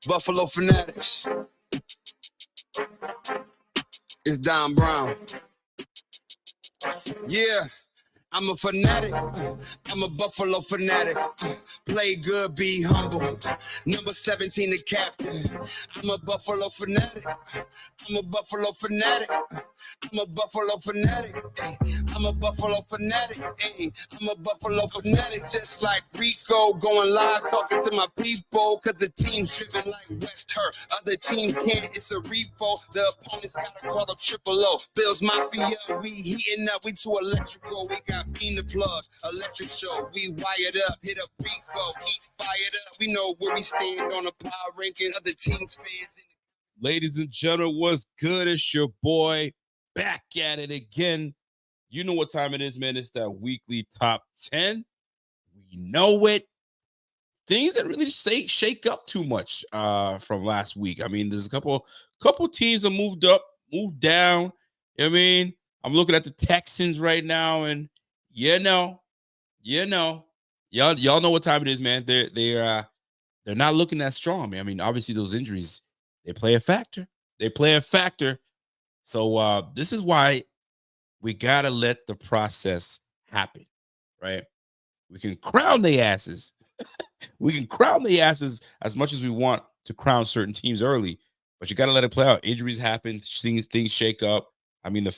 Buffalo Fanatics. It's Don Brown. Yeah. I'm a fanatic, I'm a Buffalo fanatic. Play good, be humble. Number 17, the captain. I'm a Buffalo fanatic. I'm a Buffalo fanatic. I'm a Buffalo fanatic. I'm a Buffalo fanatic. I'm a Buffalo fanatic. Just like Rico, going live, talking to my people. Cause the team's driven like West Hurt. Other teams can't, it's a repo. The opponents gotta call up Triple O. Bills Mafia, we heating up, we too electrical. We got Bean the plug, electric show. We wired up, hit up Rico, he fired up. We know where we stand on the power ranking. Other teams fans. Ladies and gentlemen, what's good? It's your boy back at it again. You know what time it is, man. It's that weekly top 10. We know it. Things that really shake up too much from last week. I mean, there's a couple teams that moved up, moved down. You know what I mean, I'm looking at the Texans right now, and y'all know what time it is, man. They're not looking that strong, man. I mean, obviously those injuries, they play a factor. So this is why we gotta let the process happen, right? We can crown the asses. We can crown the asses as much as we want to crown certain teams early, but you got to let it play out. Injuries happen, things shake up. I mean, the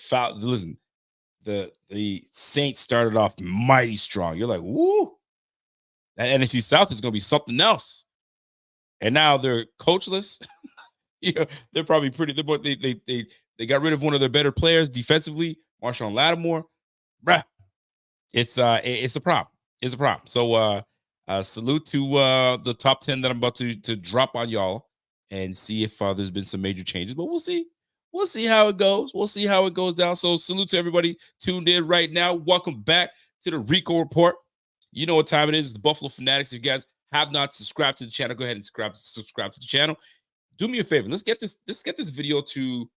Saints started off mighty strong. You're like, woo, that NFC South is going to be something else. And now they're coachless. They're probably pretty. They got rid of one of their better players defensively, Marshawn Lattimore. Bruh, it's a problem. It's a problem. So salute to the top 10 that I'm about to drop on y'all and see if there's been some major changes. But we'll see. We'll see how it goes. We'll see how it goes down. So salute to everybody tuned in right now. Welcome back to the Rico Report. You know what time it is. The Buffalo Fanatics. If you guys have not subscribed to the channel, go ahead and subscribe to the channel. Do me a favor. Let's get this video to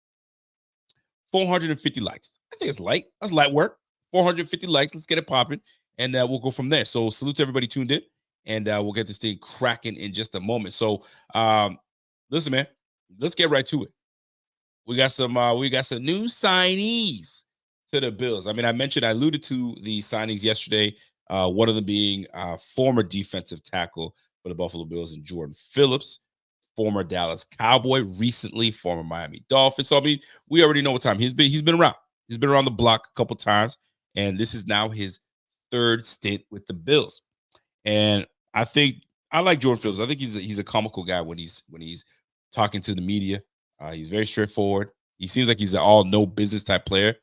450 likes. I think it's light. That's light work. 450 likes. Let's get it popping, and we'll go from there. So salute to everybody tuned in, and we'll get this thing cracking in just a moment. So listen, man, let's get right to it. We got some new signees to the Bills. I mean, I alluded to the signings yesterday. One of them being former defensive tackle for the Buffalo Bills and Jordan Phillips, former Dallas Cowboy, recently former Miami Dolphin. So I mean, we already know what time he's been around. He's been around the block a couple times, and this is now his third stint with the Bills. And I think I like Jordan Phillips. I think he's a comical guy when he's talking to the media. He's very straightforward. He seems like he's an all no business type player,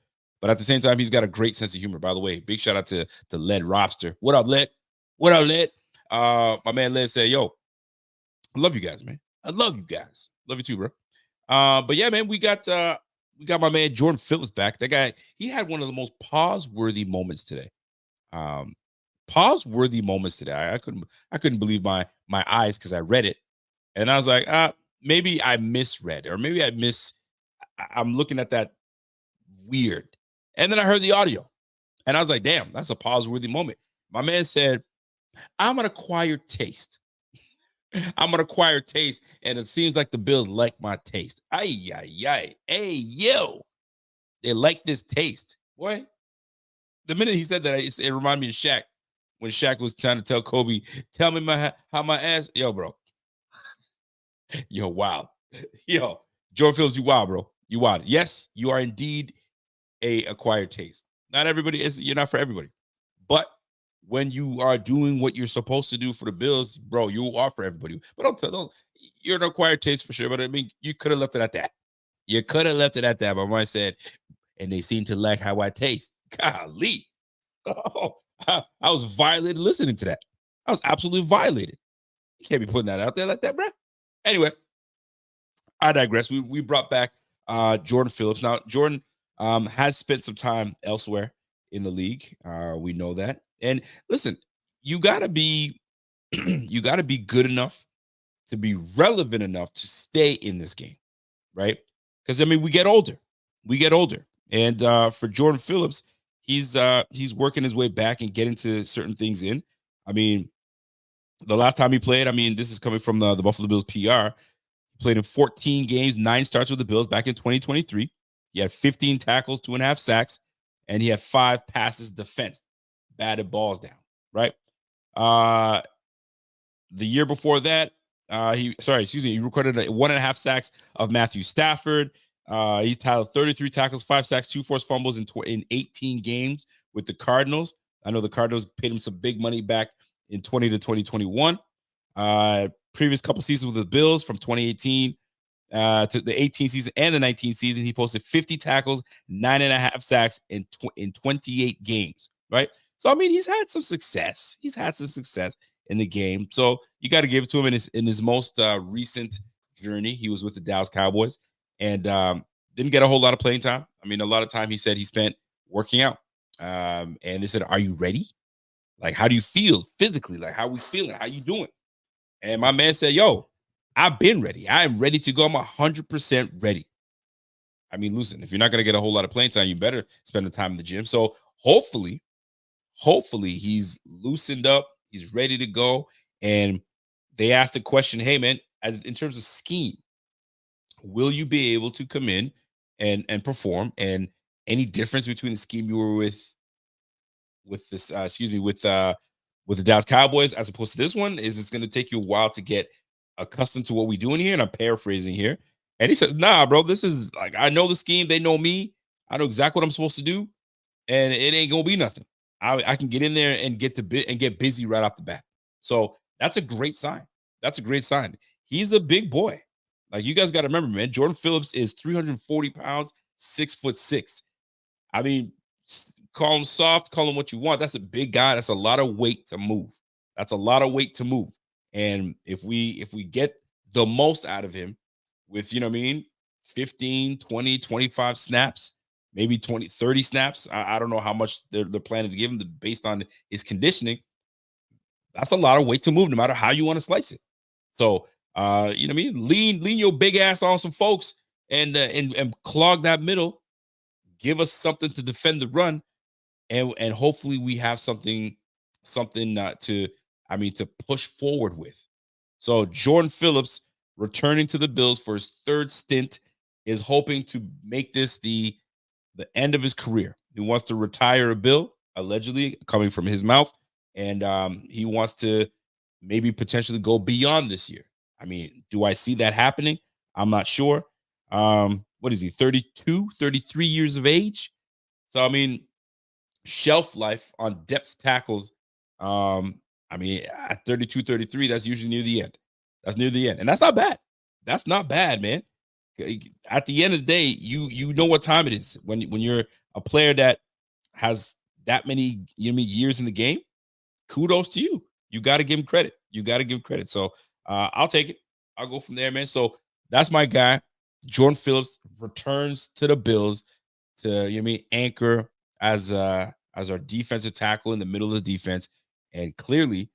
but at the same time, he's got a great sense of humor. By the way, big shout out to Led Robster. What up, Led? What up, Led? My man Led said, "Yo, I love you guys, man. I love you guys. Love you too, bro." But yeah, man, we got my man Jordan Phillips back. That guy, he had one of the most pause-worthy moments today. Pause-worthy moments today. I couldn't believe my eyes because I read it, and I was like, maybe I misread, or maybe I'm looking at that weird. And then I heard the audio, and I was like, damn, that's a pause-worthy moment. My man said, "I'm an acquired taste." I'm an acquired taste, and it seems like the Bills like my taste. Ay. Hey, yo. They like this taste. Boy, the minute he said that, it reminded me of Shaq. When Shaq was trying to tell Kobe, "Tell me how my ass." Yo, bro. Yo, wow. Yo, Jordan Phillips, you wild, bro. You wild. Yes, you are indeed a acquired taste. Not everybody is. You're not for everybody. But when you are doing what you're supposed to do for the Bills, bro, you are for everybody. But don't you're an acquired taste for sure. But I mean, you could have left it at that. You could have left it at that. But when I said, "And they seem to like how I taste," golly. Oh, I was violated listening to that. I was absolutely violated. You can't be putting that out there like that, bro. Anyway, I digress. We brought back Jordan Phillips. Now, Jordan has spent some time elsewhere in the league. We know that. And listen, you gotta be good enough to be relevant enough to stay in this game, right? Because I mean, we get older. And for Jordan Phillips, he's working his way back and getting to certain things in. I mean, the last time he played, I mean, this is coming from the Buffalo Bills PR. Played in 14 games, 9 starts with the Bills back in 2023. He had 15 tackles, 2.5 sacks, and he had 5 passes defense, batted balls down, right? The year before that, he recorded 1.5 sacks of Matthew Stafford. He's titled 33 tackles, 5 sacks, 2 forced fumbles in 18 games with the Cardinals. I know the Cardinals paid him some big money back in 20 to 2021. Previous couple seasons with the Bills from 2018 to the 18 season and the 19 season, he posted 50 tackles, 9.5 sacks in 28 games, right? So, I mean, he's had some success. He's had some success in the game. So you got to give it to him in his most recent journey. He was with the Dallas Cowboys and didn't get a whole lot of playing time. I mean, a lot of time he said he spent working out. And they said, "Are you ready? Like, how do you feel physically? Like, how are we feeling? How you doing?" And my man said, "Yo, I've been ready. I am ready to go. I'm 100% ready." I mean, listen, if you're not going to get a whole lot of playing time, you better spend the time in the gym. So hopefully he's loosened up. He's ready to go. And they asked the question, "Hey, man, as in terms of scheme, will you be able to come in and perform? And any difference between the scheme you were with this, with the Dallas Cowboys as opposed to this one? Is it's going to take you a while to get accustomed to what we're doing here?" And I'm paraphrasing here. And he says, "Nah, bro, this is like, I know the scheme. They know me. I know exactly what I'm supposed to do. And it ain't going to be nothing. I can get in there and get busy right off the bat." So that's a great sign. That's a great sign. He's a big boy. Like, you guys got to remember, man, Jordan Phillips is 340 pounds, 6'6". I mean, call him soft, call him what you want. That's a big guy. That's a lot of weight to move. That's a lot of weight to move. And if we get the most out of him with, 15, 20, 25 snaps, maybe 20, 30 snaps. I don't know how much they're planning to give him based on his conditioning. That's a lot of weight to move, no matter how you want to slice it. So, lean your big ass on some folks and clog that middle. Give us something to defend the run, and hopefully we have something to push forward with. So Jordan Phillips, returning to the Bills for his 3rd stint, is hoping to make this the end of his career. He wants to retire a Bill, allegedly coming from his mouth, and he wants to maybe potentially go beyond this year. I mean, do I see that happening? I'm not sure. What is he, 32, 33 years of age? So, I mean, shelf life on depth tackles, at 32, 33, that's usually near the end. That's near the end. And that's not bad. That's not bad, man. At the end of the day, you know what time it is when you're a player that has that many years in the game. Kudos to you. You got to give him credit. So I'll take it. I'll go from there, man. So that's my guy. Jordan Phillips returns to the Bills to anchor as our defensive tackle in the middle of the defense. And clearly,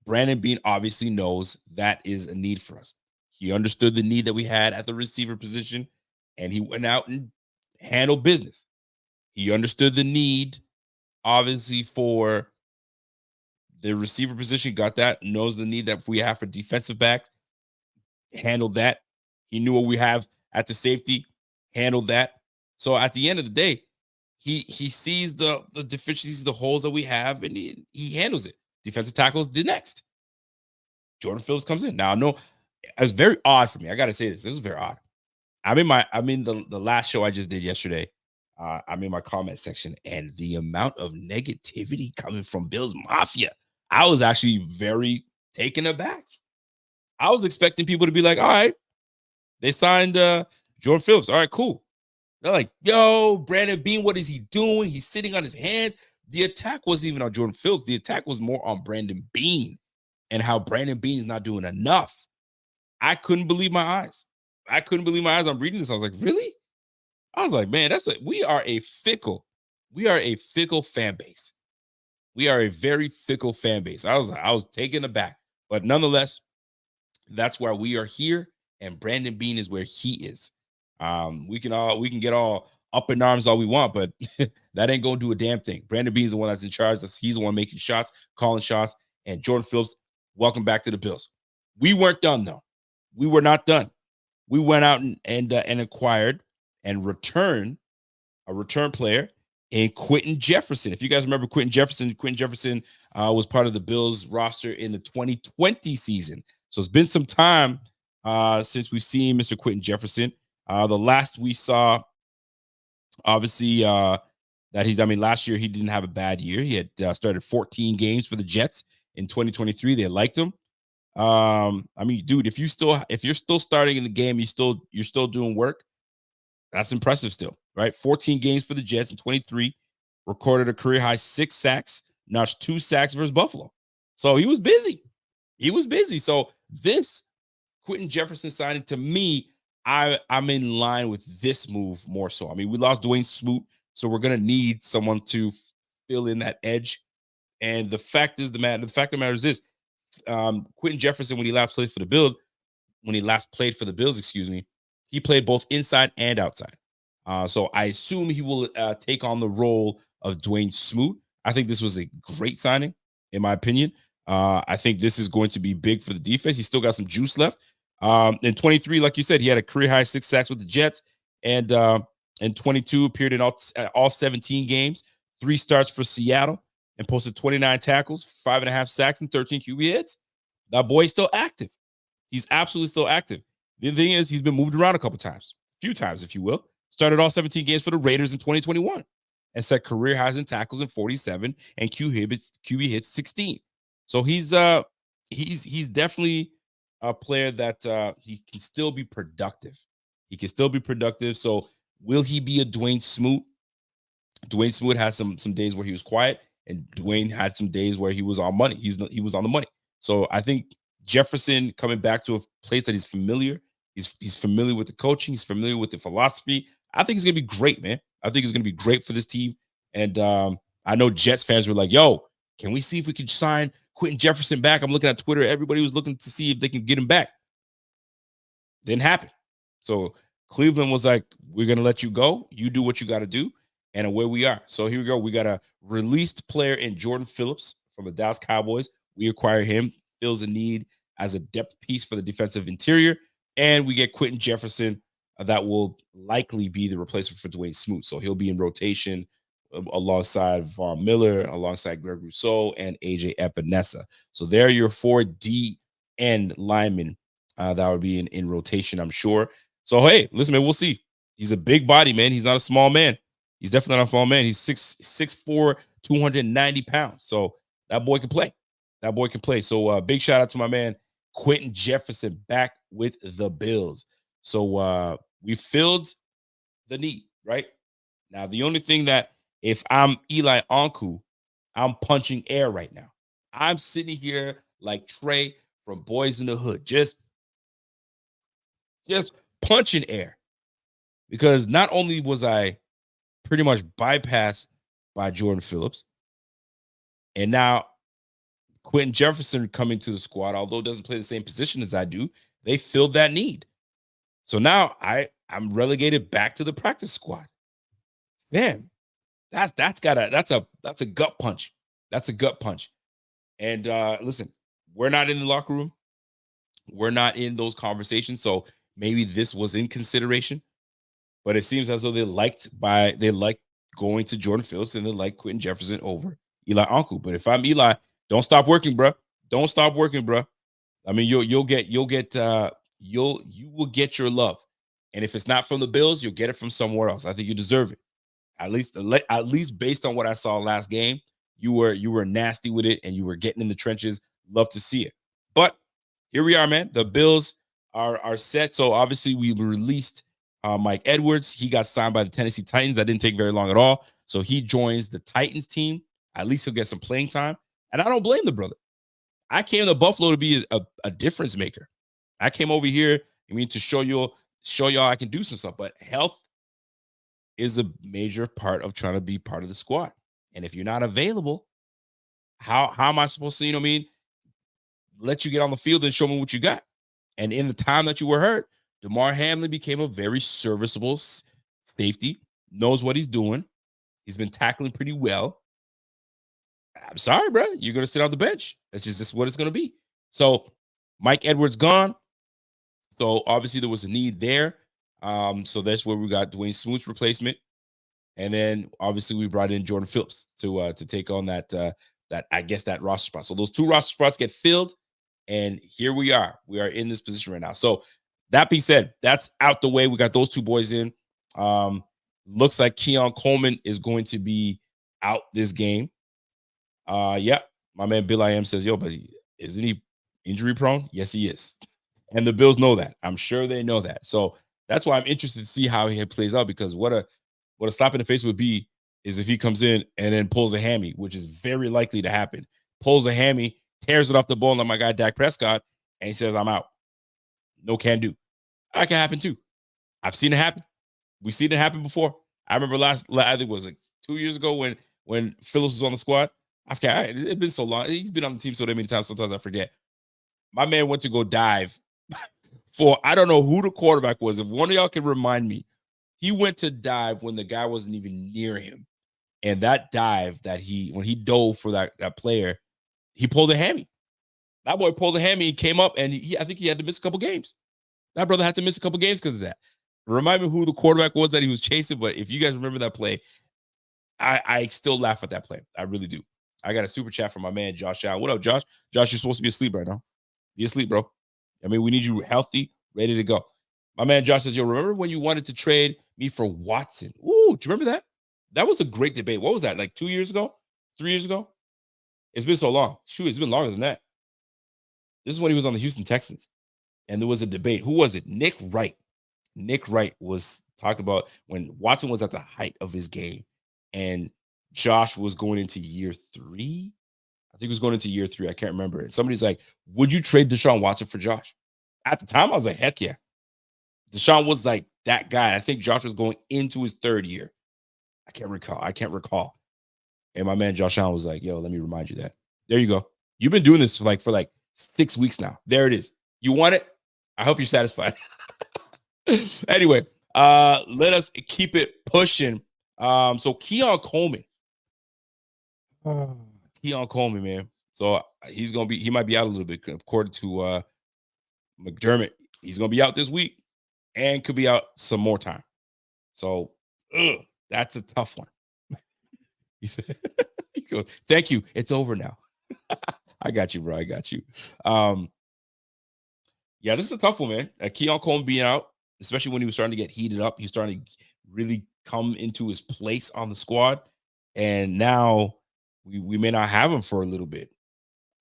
Brandon Beane obviously knows that is a need for us. He understood the need that we had at the receiver position, and he went out and handled business. He understood the need, obviously, for the receiver position, got that, knows the need that we have for defensive backs, handled that. He knew what we have at the safety, handled that. So at the end of the day, he sees the deficiencies, the holes that we have, and he handles it. Defensive tackles the next. Jordan Phillips comes in. Now, no, it was very odd for me. I got to say this. It was very odd. I'm in the last show I just did yesterday. I'm in my comment section, and the amount of negativity coming from Bills Mafia, I was actually very taken aback. I was expecting people to be like, "All right, they signed Jordan Phillips. All right, cool." They're like, "Yo, Brandon Beane, what is he doing? He's sitting on his hands." The attack wasn't even on Jordan Phillips. The attack was more on Brandon Beane and how Brandon Beane is not doing enough. I couldn't believe my eyes. I'm reading this. I was like, really? I was like, man, we are a fickle fan base. We are a very fickle fan base. I was taken aback, but nonetheless, that's why we are here, and Brandon Beane is where he is. We can get all up in arms all we want, but that ain't gonna do a damn thing. Brandon Beane is the one that's in charge. He's the one making shots, calling shots, and Jordan Phillips, welcome back to the Bills. We weren't done though. We were not done. we went out and acquired and returned a return player in Quinton Jefferson. If you guys remember Quinton Jefferson was part of the Bills roster in the 2020 season. So it's been some time since we've seen Mr. Quinton Jefferson. The last we saw, obviously, last year he didn't have a bad year. He had started 14 games for the Jets in 2023. They liked him. Dude, if you're still starting in the game, you're still doing work. That's impressive still, right? 14 games for the Jets in 23, recorded a career high 6 sacks, notched 2 sacks versus Buffalo. So he was busy. So this Quinton Jefferson signing, to me, I'm in line with this move more so. I mean, we lost Dwayne Smoot, so we're gonna need someone to fill in that edge. And the fact of the matter is this: Quinton Jefferson, when he last played for the Bills, he played both inside and outside. So I assume he will take on the role of Dwayne Smoot. I think this was a great signing, in my opinion. I think this is going to be big for the defense. He's still got some juice left. In 23, like you said, he had a career high 6 sacks with the Jets, and in 22 appeared in all 17 games, 3 starts for Seattle, and posted 29 tackles, 5.5 sacks, and 13 QB hits. That boy's still active. He's absolutely still active. The thing is, he's been moved around a few times, if you will. Started all 17 games for the Raiders in 2021 and set career highs in tackles in 47 and QB hits 16. So he's definitely a player that he can still be productive. So will he be a Dwayne Smoot? Dwayne Smoot had some days where he was quiet, and Dwayne had some days where he was on money. He was on the money. So I think Jefferson coming back to a place that he's familiar. He's familiar with the coaching. He's familiar with the philosophy. I think he's gonna be great, man. I think he's gonna be great for this team. And I know Jets fans were like, "Yo, can we see if we can sign Quinton Jefferson back?" I'm looking at Twitter. Everybody was looking to see if they can get him back. Didn't happen. So Cleveland was like, "We're gonna let you go. You do what you got to do." And away we are. So here we go. We got a released player in Jordan Phillips from the Dallas Cowboys. We acquire him, fills a need as a depth piece for the defensive interior. And we get Quinton Jefferson that will likely be the replacement for Dwayne Smoot. So he'll be in rotation alongside Von Miller, alongside Greg Rousseau, and AJ Epinesa. So they're your 4 D-end linemen that would be in rotation, I'm sure. So, hey, listen, man, we'll see. He's a big body, man. He's not a small man. He's definitely not a small man. He's 6'4", 290 pounds. So that boy can play. So big shout out to my man, Quinton Jefferson, back with the Bills. So we filled the need, right? Now, the only thing that if I'm Eli Anku, I'm punching air right now. I'm sitting here like Trey from Boys in the Hood, just punching air. Because not only was I pretty much bypassed by Jordan Phillips, and now Quinton Jefferson coming to the squad, although doesn't play the same position as I do, they filled that need. So now I'm relegated back to the practice squad. Man, that's a gut punch. That's a gut punch. And listen, we're not in the locker room. We're not in those conversations. So maybe this was in consideration, but it seems as though they liked going to Jordan Phillips and they like Quinton Jefferson over Eli Anku. But if I'm Eli, don't stop working, bro. Don't stop working, bro. I mean, you will get your love. And if it's not from the Bills, you'll get it from somewhere else. I think you deserve it. At least based on what I saw last game, you were nasty with it and you were getting in the trenches. Love to see it. But here we are, man. The Bills are set. So obviously we released Mike Edwards. He got signed by the Tennessee Titans. That didn't take very long at all. So he joins the Titans team. At least he'll get some playing time. And I don't blame the brother. I came to Buffalo to be a difference maker. I came over here, to show y'all I can do some stuff. But health is a major part of trying to be part of the squad. And if you're not available, how am I supposed to, let you get on the field and show me what you got? And in the time that you were hurt, DeMar Hamlin became a very serviceable safety, knows what he's doing. He's been tackling pretty well. I'm sorry, bro. You're going to sit on the bench. That's just what it's going to be. So Mike Edwards gone. So obviously there was a need there. So that's where we got Dwayne Smoot's replacement. And then obviously we brought in Jordan Phillips to take on that I guess that roster spot. So those 2 roster spots get filled, and here we are. We are in this position right now. So that being said, that's out the way. We got those 2 boys in. Looks like Keon Coleman is going to be out this game. Yeah, my man Bill I am says, yo, but isn't he injury prone? Yes, he is. And the Bills know that. I'm sure they know that. So that's why I'm interested to see how he plays out, because what a slap in the face would be is if he comes in and then pulls a hammy, which is very likely to happen. Pulls a hammy, tears it off the bone like my guy Dak Prescott, and he says, I'm out. No can do. That can happen too. I've seen it happen. We've seen it happen before. I remember I think it was like 2 years ago when Phillips was on the squad. I forget. It's been so long. He's been on the team so many times. Sometimes I forget. My man went to go dive for, I don't know who the quarterback was. If one of y'all can remind me, he went to dive when the guy wasn't even near him. And that dive that when he dove for that player, he pulled a hammy. That boy pulled a hammy, he came up, and I think he had to miss a couple games. That brother had to miss a couple games because of that. Remind me who the quarterback was that he was chasing, but if you guys remember that play, I still laugh at that play. I really do. I got a super chat from my man, Josh Allen. What up, Josh? Josh, you're supposed to be asleep right now. Be asleep, bro. I mean, we need you healthy, ready to go. My man Josh says, yo, remember when you wanted to trade me for Watson? Ooh, do you remember that? That was a great debate. What was that, like 2 years ago? 3 years ago? It's been so long. Shoot, it's been longer than that. This is when he was on the Houston Texans. And there was a debate. Who was it? Nick Wright. Nick Wright was talking about when Watson was at the height of his game and Josh was going into year 3. I think he was going into year 3. I can't remember. And somebody's like, would you trade Deshaun Watson for Josh? At the time, I was like, heck yeah. Deshaun was like that guy. I think Josh was going into his 3rd year. I can't recall. And my man Josh Allen was like, yo, let me remind you that. There you go. You've been doing this for like 6 weeks now. There it is. You want it? I hope you're satisfied. Anyway, let us keep it pushing. So Keon Coleman. Keon Coleman, man. So he might be out a little bit according to McDermott. He's gonna be out this week and could be out some more time. So that's a tough one. He said, he goes, thank you. It's over now. I got you, bro. I got you. Yeah, this is a tough one, man. Keon Coleman being out, especially when he was starting to get heated up. He was starting to really come into his place on the squad. And now we may not have him for a little bit.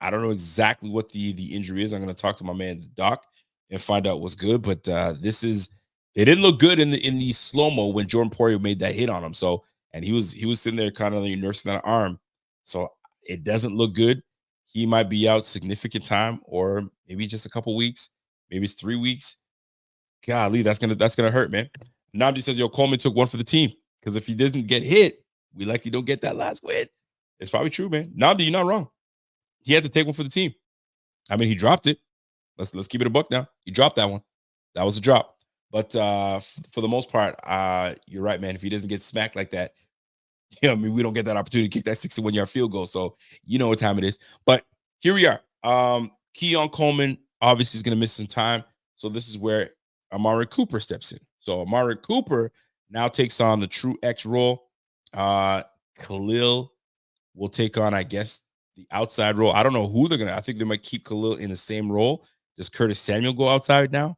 I don't know exactly what the injury is. I'm going to talk to my man, the doc, and find out what's good. But it didn't look good in the slow-mo when Jordan Poirier made that hit on him. So, and he was sitting there kind of nursing that arm. So it doesn't look good. He might be out significant time, or maybe just a couple weeks. Maybe it's 3 weeks. Golly, that's gonna hurt, man. Namdi says, yo, Coleman took one for the team. Because if he doesn't get hit, we likely don't get that last win. It's probably true, man. Namdi, you're not wrong. He had to take one for the team. I mean, he dropped it. Let's keep it a buck now. He dropped that one. That was a drop. But for the most part, you're right, man. If he doesn't get smacked like that, I mean, we don't get that opportunity to kick that 61-yard field goal. So you know what time it is. But here we are. Keon Coleman obviously is going to miss some time. So this is where Amari Cooper steps in. So Amari Cooper now takes on the true X role. Khalil will take on, I guess, the outside role. I don't know who they're going to. I think they might keep Khalil in the same role. Does Curtis Samuel go outside now?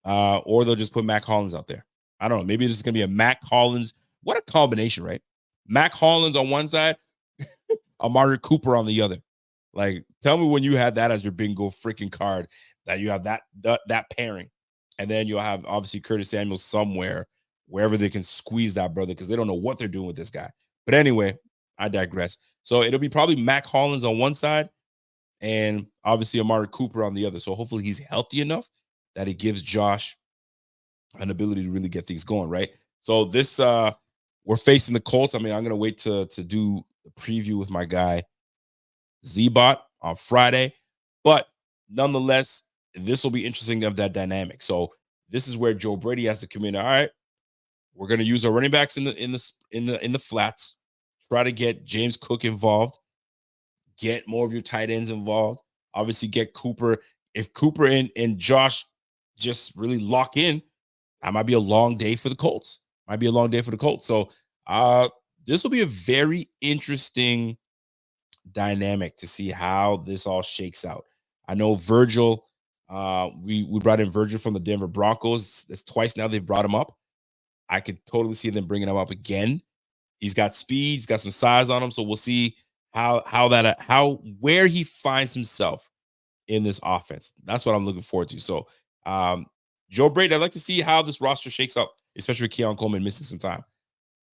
Or they'll just put Mac Hollins out there. I don't know. Maybe this is going to be a Mac Hollins. What a combination, right? Mac Hollins on one side, Amari Cooper on the other. Like, tell me when you had that as your bingo freaking card, that you have that pairing. And then you'll have, obviously, Curtis Samuel somewhere, wherever they can squeeze that brother, because they don't know what they're doing with this guy. But anyway, I digress. So it'll be probably Mac Hollins on one side and obviously Amari Cooper on the other. So hopefully he's healthy enough that he gives Josh an ability to really get things going, right? So this, we're facing the Colts. I mean, I'm going to wait to do the preview with my guy, Z-Bot, on Friday. But nonetheless, this will be interesting of that dynamic. So this is where Joe Brady has to come in. All right, we're going to use our running backs in the flats. Try to get James Cook involved. Get more of your tight ends involved. Obviously, get Cooper. If Cooper and Josh just really lock in, that might be a long day for the Colts. So this will be a very interesting dynamic to see how this all shakes out. I know Virgil, we brought in Virgil from the Denver Broncos. It's twice now they've brought him up. I could totally see them bringing him up again. He's got speed, he's got some size on him, so we'll see where he finds himself in this offense. That's what I'm looking forward to. So, Joe Brady, I'd like to see how this roster shakes up, especially with Keon Coleman missing some time.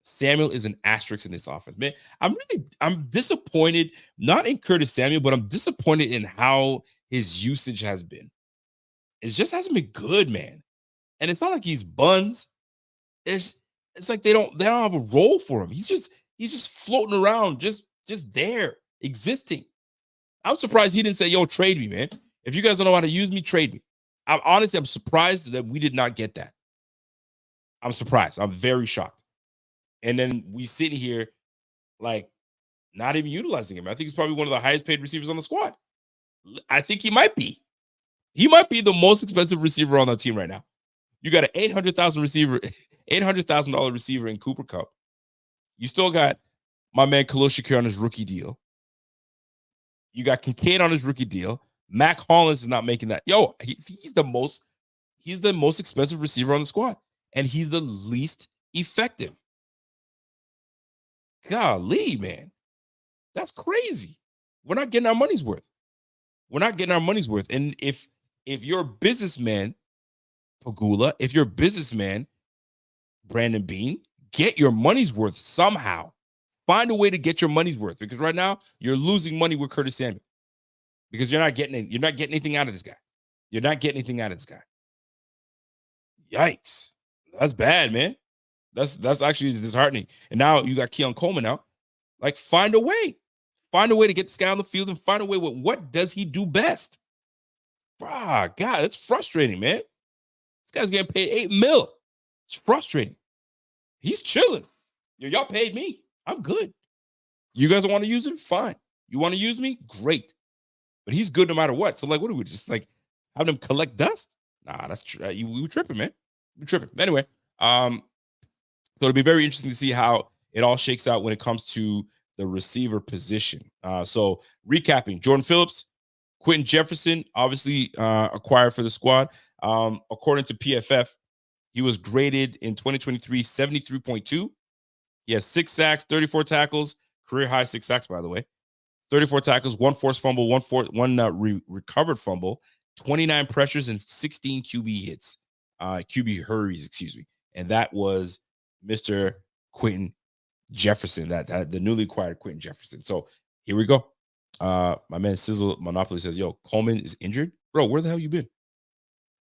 Samuel is an asterisk in this offense, man. I'm disappointed, not in Curtis Samuel, but I'm disappointed in how his usage has been. It just hasn't been good, man. And it's not like he's buns. It's like they don't have a role for him. He's just floating around, just there, existing. I'm surprised he didn't say, "Yo, trade me, man. If you guys don't know how to use me, trade me." I'm surprised that we did not get that. I'm surprised. I'm very shocked. And then we sit here like not even utilizing him. I think he's probably one of the highest paid receivers on the squad. I think he might be. He might be the most expensive receiver on that team right now. You got an $800,000 receiver in Cooper Kupp. You still got my man Khalil Shakir on his rookie deal. You got Kincaid on his rookie deal. Mac Hollins is not making that. Yo, he's the most expensive receiver on the squad, and he's the least effective. Golly, man, that's crazy. We're not getting our money's worth. And if you're a businessman, Pagula, if you're a businessman, Brandon Bean, get your money's worth somehow. Find a way to get your money's worth, because right now you're losing money with Curtis Samuel because you're not getting anything out of this guy. Yikes. That's bad, man. That's actually disheartening. And now you got Keon Coleman out. Like, find a way. Find a way to get this guy on the field and find a way. What does he do best? God, it's frustrating, man. This guy's getting paid $8 million. It's frustrating. He's chilling. Y'all paid me. I'm good. You guys don't want to use him? Fine. You want to use me? Great. But he's good no matter what. So, like, what do we just like having him collect dust? Nah, that's true. We were tripping, man. We're tripping. Anyway, so it'll be very interesting to see how it all shakes out when it comes to the receiver position. So recapping, Jordan Phillips, Quinton Jefferson, obviously acquired for the squad. According to PFF, he was graded in 2023 73.2. He has 6 sacks, 34 tackles, career high 6 sacks, by the way. 34 tackles, 1 forced fumble, one recovered fumble, 29 pressures, and 16 QB hits. QB hurries, excuse me. And that was Mr. Quinton Jefferson, that the newly acquired Quinton Jefferson. So here we go. My man Sizzle Monopoly says, "Yo, Coleman is injured, bro. Where the hell you been?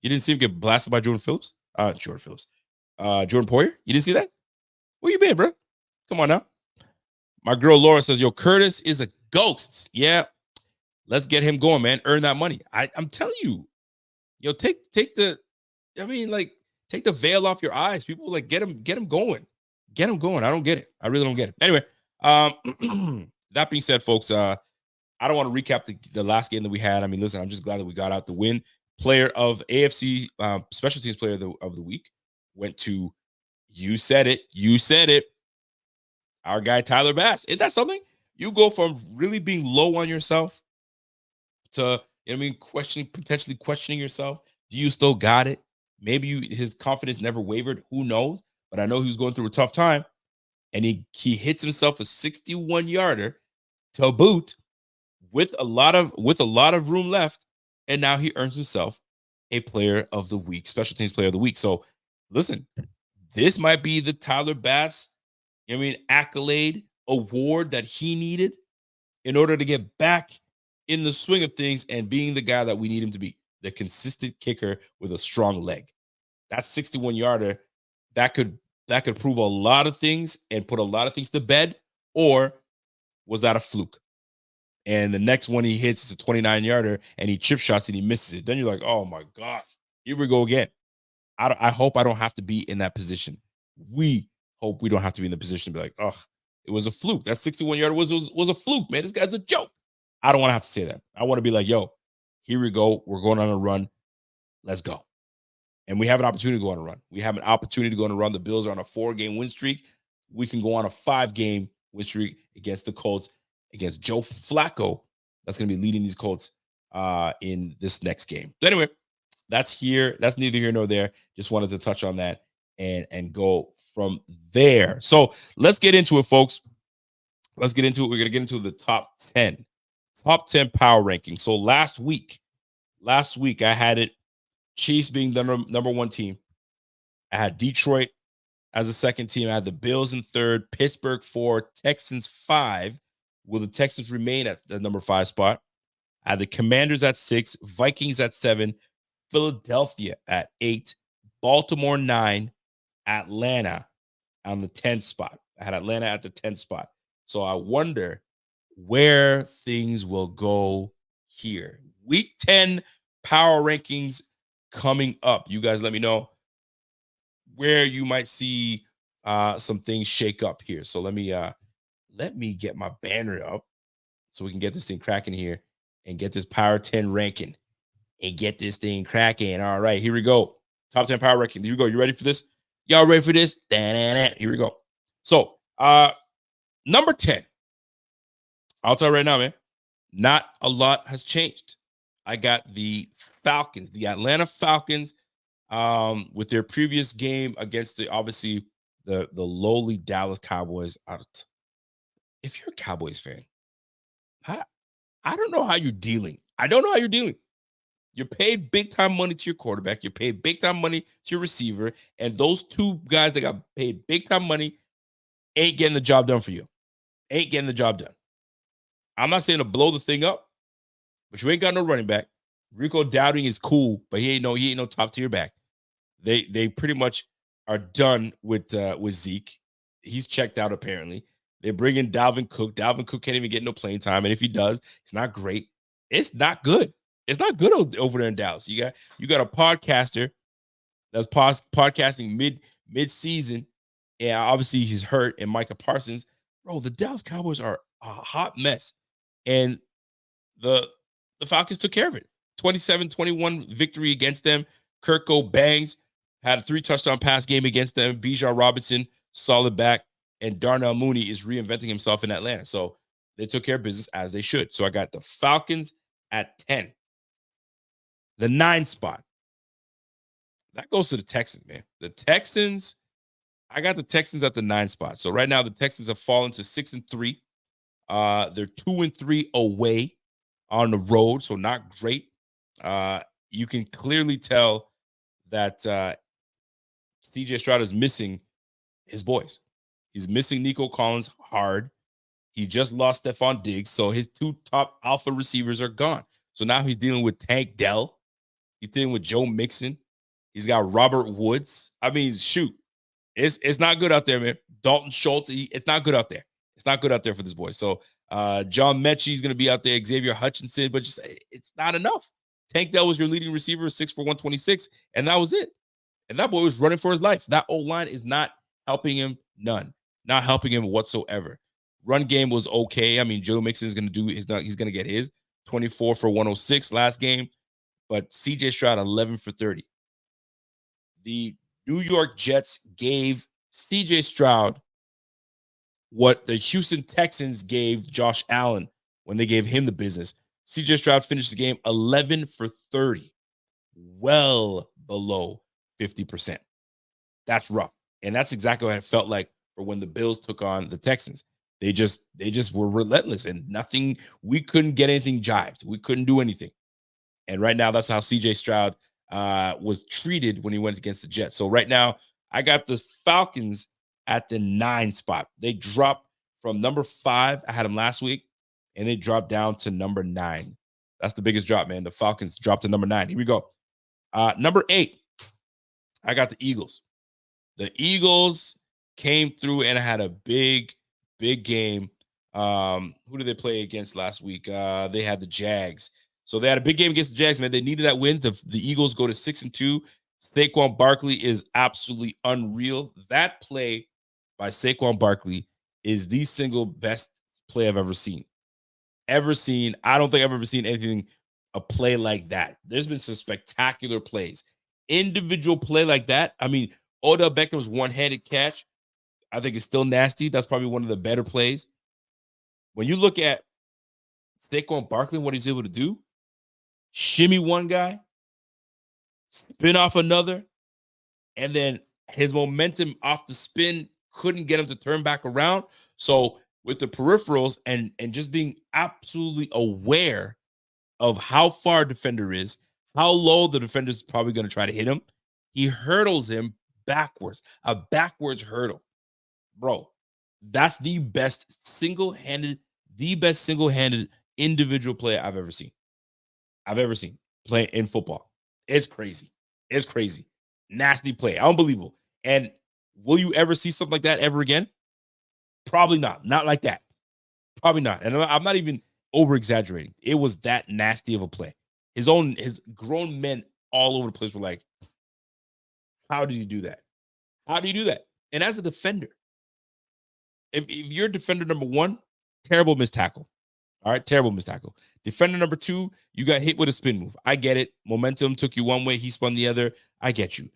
You didn't see him get blasted by Jordan Phillips? Jordan Poyer. You didn't see that? Where you been, bro? Come on now." My girl Laura says, "Yo, Curtis is a ghost. Yeah, let's get him going, man. Earn that money." I'm telling you, yo, take the veil off your eyes. People like get him going. Get him going. I don't get it. I really don't get it. Anyway, that being said, folks, I don't want to recap the last game that we had. I mean, listen, I'm just glad that we got out the win. Player of AFC special teams player of the week went to, you said it, our guy Tyler Bass. Isn't that something? You go from really being low on yourself to, potentially questioning yourself. Do you still got it? Maybe his confidence never wavered. Who knows? But I know he was going through a tough time, and he hits himself a 61-yarder to boot with a lot of room left, and now he earns himself a player of the week, special teams player of the week. So, listen, this might be the Tyler Bass, accolade award that he needed in order to get back in the swing of things and being the guy that we need him to be, the consistent kicker with a strong leg. That 61-yarder, that could prove a lot of things and put a lot of things to bed, or was that a fluke? And the next one he hits is a 29-yarder, and he chip shots and he misses it. Then you're like, oh my gosh, here we go again. I hope I don't have to be in that position. We hope we don't have to be in the position to be like, oh, it was a fluke. That 61-yarder was a fluke, man. This guy's a joke. I don't want to have to say that. I want to be like, yo, here we go. We're going on a run. Let's go. And we have an opportunity to go on a run. We have an opportunity to go on a run. The Bills are on a 4-game win streak. We can go on a 5-game win streak against the Colts, against Joe Flacco. That's going to be leading these Colts in this next game. So anyway, that's neither here nor there. Just wanted to touch on that and go from there. So let's get into it, folks. Let's get into it. We're going to get into the top 10 power ranking. So last week I had it Chiefs being the number one team. I had Detroit as a second team. I had the Bills in third, Pittsburgh 4, Texans 5. Will the Texans remain at the number 5 spot? I had the Commanders at 6, Vikings at 7, Philadelphia at 8, Baltimore 9, Atlanta on the 10th spot. I had Atlanta at the 10th spot. So I wonder where things will go here. Week 10 power rankings coming up. You guys let me know where you might see some things shake up here. So let me get my banner up so we can get this thing cracking here and get this power 10 ranking and get this thing cracking. All right, here we go. Top 10 power ranking. Here we go. You ready for this? Y'all ready for this? Here we go. So number 10. I'll tell you right now, man, not a lot has changed. I got the Falcons, the Atlanta Falcons, with their previous game against the lowly Dallas Cowboys. If you're a Cowboys fan, I don't know how you're dealing. I don't know how you're dealing. You're paid big time money to your quarterback. You're paid big time money to your receiver. And those two guys that got paid big time money ain't getting the job done for you. Ain't getting the job done. I'm not saying to blow the thing up, but you ain't got no running back. Rico Dowding is cool, but he ain't no top tier back. They pretty much are done with Zeke. He's checked out apparently. They bring in Dalvin Cook. Dalvin Cook can't even get no playing time, and if he does, it's not great. It's not good. It's not good over there in Dallas. You got a podcaster that's podcasting mid-season, and obviously he's hurt. And Micah Parsons, bro, the Dallas Cowboys are a hot mess, and the Falcons took care of it. 27-21 victory against them. Kirko Bangs had a 3-touchdown pass game against them. Bijan Robinson, solid back. And Darnell Mooney is reinventing himself in Atlanta. So they took care of business as they should. So I got the Falcons at 10. The 9 spot. That goes to the Texans, man. The Texans, I got the Texans at the 9 spot. So right now the Texans have fallen to 6-3. They're 2-3 away on the road, so not great. You can clearly tell that CJ Stroud is missing his boys. He's missing Nico Collins hard. He just lost Stephon Diggs, so his 2 top alpha receivers are gone. So now he's dealing with Tank Dell. He's dealing with Joe Mixon. He's got Robert Woods. I mean, shoot. It's not good out there, man. Dalton Schultz, it's not good out there. It's not good out there for this boy. So John Mechie is going to be out there, Xavier Hutchinson, but just it's not enough. Tank Dell was your leading receiver, 6 for 126, and that was it. And that boy was running for his life. That O-line is not helping him, none. Not helping him whatsoever. Run game was okay. I mean, Joe Mixon is going to do he's going to get his 24 for 106 last game, but CJ Stroud 11 for 30. The New York Jets gave CJ Stroud what the Houston Texans gave Josh Allen when they gave him the business. CJ Stroud finished the game 11 for 30, well below 50%. That's rough. And that's exactly what it felt like for when the Bills took on the Texans. They just were relentless and we couldn't get anything jived. We couldn't do anything. And right now, that's how CJ Stroud was treated when he went against the Jets. So right now, I got the Falcons at the 9 spot. They dropped from number 5. I had them last week, and they dropped down to number 9. That's the biggest drop, man. The Falcons dropped to number 9. Here we go. Number 8, I got the Eagles. The Eagles came through and had a big game. Who did they play against last week? They had the Jags. So they had a big game against the Jags, man. They needed that win. The Eagles go to 6-2. Saquon Barkley is absolutely unreal. That play by Saquon Barkley is the single best play I've ever seen. I don't think I've ever seen a play like that. There's been some spectacular plays individual play like that. I mean, Odell Beckham's one-handed catch, I think it's still nasty. That's probably one of the better plays. When you look at Saquon Barkley, what he's able to do, shimmy one guy, spin off another, and then his momentum off the spin couldn't get him to turn back around. So with the peripherals and just being absolutely aware of how far a defender is, how low the defender is probably going to try to hit him, he hurdles him backwards, a backwards hurdle. Bro, that's the best single-handed individual play I've ever seen. Play in football. It's crazy. It's crazy. Nasty play. Unbelievable. And will you ever see something like that ever again? Probably not. Not like that. Probably not. And I'm not even over-exaggerating. It was that nasty of a play. His grown men all over the place were like, how did you do that? How do you do that? And as a defender, if you're defender number one, terrible missed tackle. All right, terrible missed tackle. Defender number two, you got hit with a spin move. I get it. Momentum took you one way, he spun the other. I get you.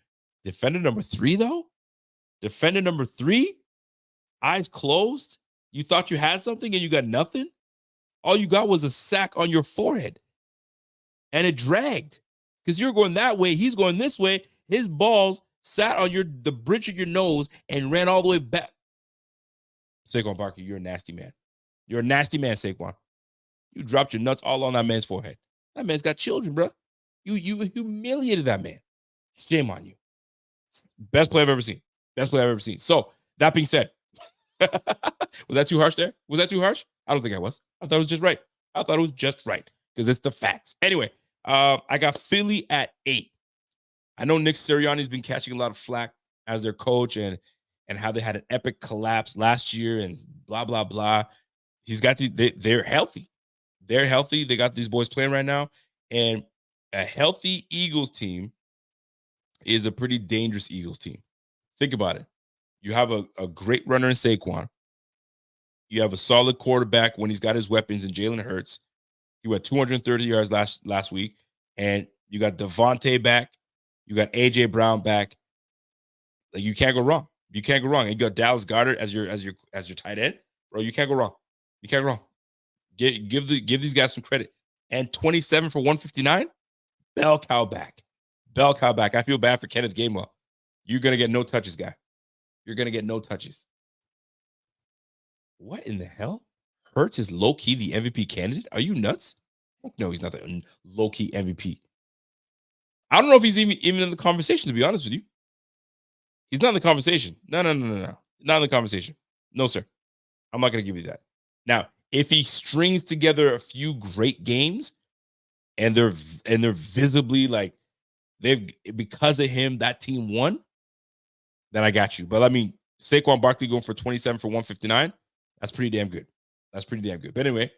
Defender number three, though? Defender number three, eyes closed. You thought you had something and you got nothing? All you got was a sack on your forehead. And it dragged. Because you're going that way, he's going this way. His balls sat on the bridge of your nose and ran all the way back. Saquon Barkley, you're a nasty man. You're a nasty man, Saquon. You dropped your nuts all on that man's forehead. That man's got children, bro. You humiliated that man. Shame on you. Best play I've ever seen. Best play I've ever seen. So, that being said, was that too harsh there? Was that too harsh? I don't think I was. I thought it was just right. Because it's the facts. Anyway, I got Philly at 8. I know Nick Sirianni's been catching a lot of flack as their coach and how they had an epic collapse last year and blah, blah, blah. He's got they're healthy. They're healthy. They got these boys playing right now. And a healthy Eagles team is a pretty dangerous Eagles team. Think about it. You have a great runner in Saquon. You have a solid quarterback when he's got his weapons in Jalen Hurts. He went 230 yards last week. And you got Devontae back. You got A.J. Brown back. Like, you can't go wrong. You can't go wrong. And you got Dallas Goedert as your tight end. Bro, you can't go wrong. You can't go wrong. Give these guys some credit. And 27 for 159, bell cow back. Bell cow back. I feel bad for Kenneth Gainwell. You're going to get no touches, guy. You're going to get no touches. What in the hell? Hurts is low-key the MVP candidate? Are you nuts? No, he's not the low-key MVP. I don't know if he's even in the conversation, to be honest with you. He's not in the conversation. No. Not in the conversation. No, sir. I'm not going to give you that. Now, if he strings together a few great games and they're visibly like because of him, that team won, then I got you. But I mean, Saquon Barkley going for 27 for 159, that's pretty damn good. But anyway,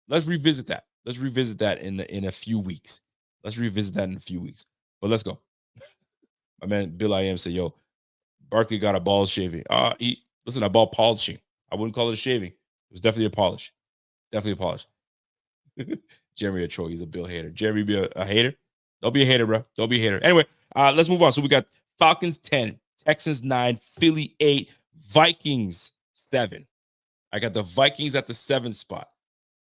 let's revisit that. In a few weeks. But let's go. My man Bill I.M. said, yo, Barkley got a ball shaving. A ball polishing. I wouldn't call it a shaving. It was definitely a polish. Jeremy Troy, he's a Bill hater. Jeremy be a hater? Don't be a hater, bro. Don't be a hater. Anyway, let's move on. So we got Falcons 10, Texans 9, Philly 8, Vikings 7. I got the Vikings at the 7th spot.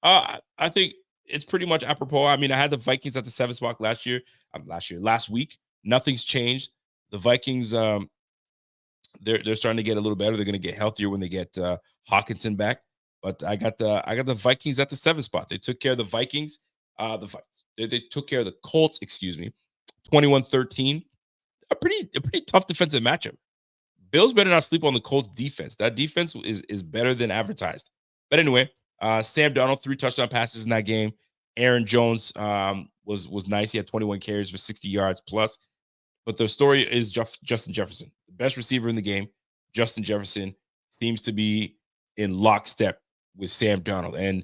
I think it's pretty much apropos. I mean, I had the Vikings at the 7th spot last week. Nothing's changed. The Vikings, they're starting to get a little better. They're going to get healthier when they get Hawkinson back. But I got the Vikings at the 7th spot. They took care of the Vikings. They took care of the Colts, 21-13. A pretty tough defensive matchup. Bills better not sleep on the Colts defense. That defense is better than advertised. But anyway, Sam Darnold, 3 touchdown passes in that game. Aaron Jones was nice. He had 21 carries for 60 yards plus. But the story is Justin Jefferson, the best receiver in the game. Justin Jefferson seems to be in lockstep with Sam Darnold. And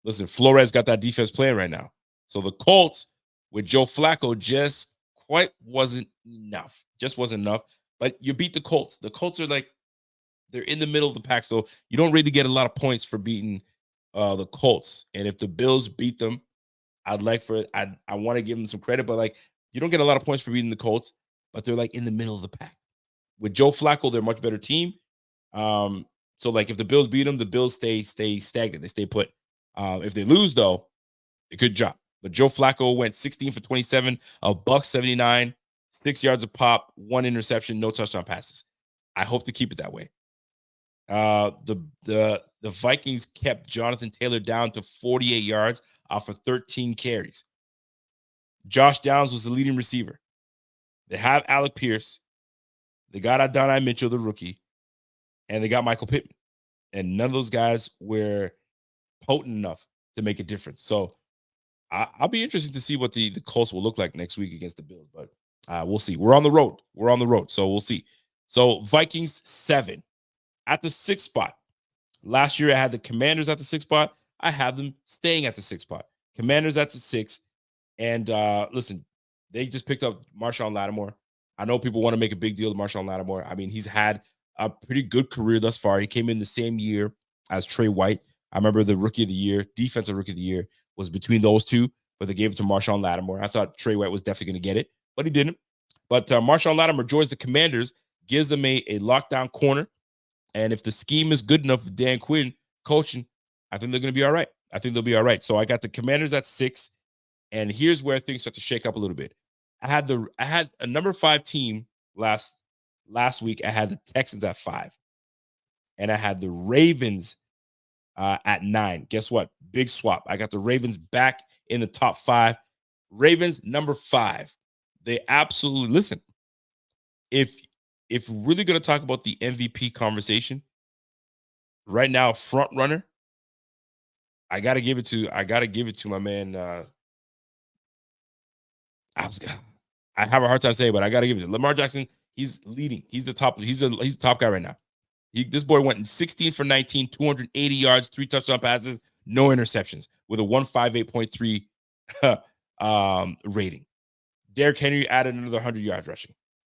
listen, Flores got that defense playing right now. So the Colts with Joe Flacco just quite wasn't enough. But you beat the Colts. The Colts are they're in the middle of the pack. So you don't really get a lot of points for beating the Colts. And if the Bills beat them, I want to give them some credit. But You don't get a lot of points for beating the Colts, but they're like in the middle of the pack. With Joe Flacco, they're a much better team. So like if the Bills beat them, the Bills stay stagnant. They stay put. If they lose, though, a good job. But Joe Flacco went 16 for 27, $179, 6 yards a pop, 1 interception, no touchdown passes. I hope to keep it that way. The Vikings kept Jonathan Taylor down to 48 yards off of 13 carries. Josh Downs was the leading receiver. They have Alec Pierce. They got Adonai Mitchell, the rookie, and they got Michael Pittman. And none of those guys were potent enough to make a difference. So I'll be interested to see what the Colts will look like next week against the Bills. But we'll see. We're on the road. So we'll see. So Vikings 7 at the 6th spot. Last year I had the Commanders at the 6th spot. I have them staying at the 6th spot. Commanders at the 6th. And listen, they just picked up Marshawn Lattimore. I know people want to make a big deal of Marshawn Lattimore. I mean, he's had a pretty good career thus far. He came in the same year as Trey White. I remember the rookie of the year, defensive rookie of the year, was between those two, but they gave it to Marshawn Lattimore. I thought Trey White was definitely going to get it, but he didn't. But Marshawn Lattimore joins the Commanders, gives them a lockdown corner. And if the scheme is good enough for Dan Quinn coaching, I think they're going to be all right. I think they'll be all right. So I got the Commanders at 6. And here's where things start to shake up a little bit. I had a number 5 team last week. I had the Texans at 5. And I had the Ravens at 9. Guess what? Big swap. I got the Ravens back in the top 5. Ravens number 5. They absolutely listen. If we're really going to talk about the MVP conversation right now, front runner, I got to give it to my man. I have a hard time saying it, but I got to give it to Lamar Jackson. He's leading. He's the top. He's the top guy right now. This boy went 16 for 19, 280 yards, 3 touchdown passes, no interceptions, with a 158.3 rating. Derrick Henry added another 100 yards rushing.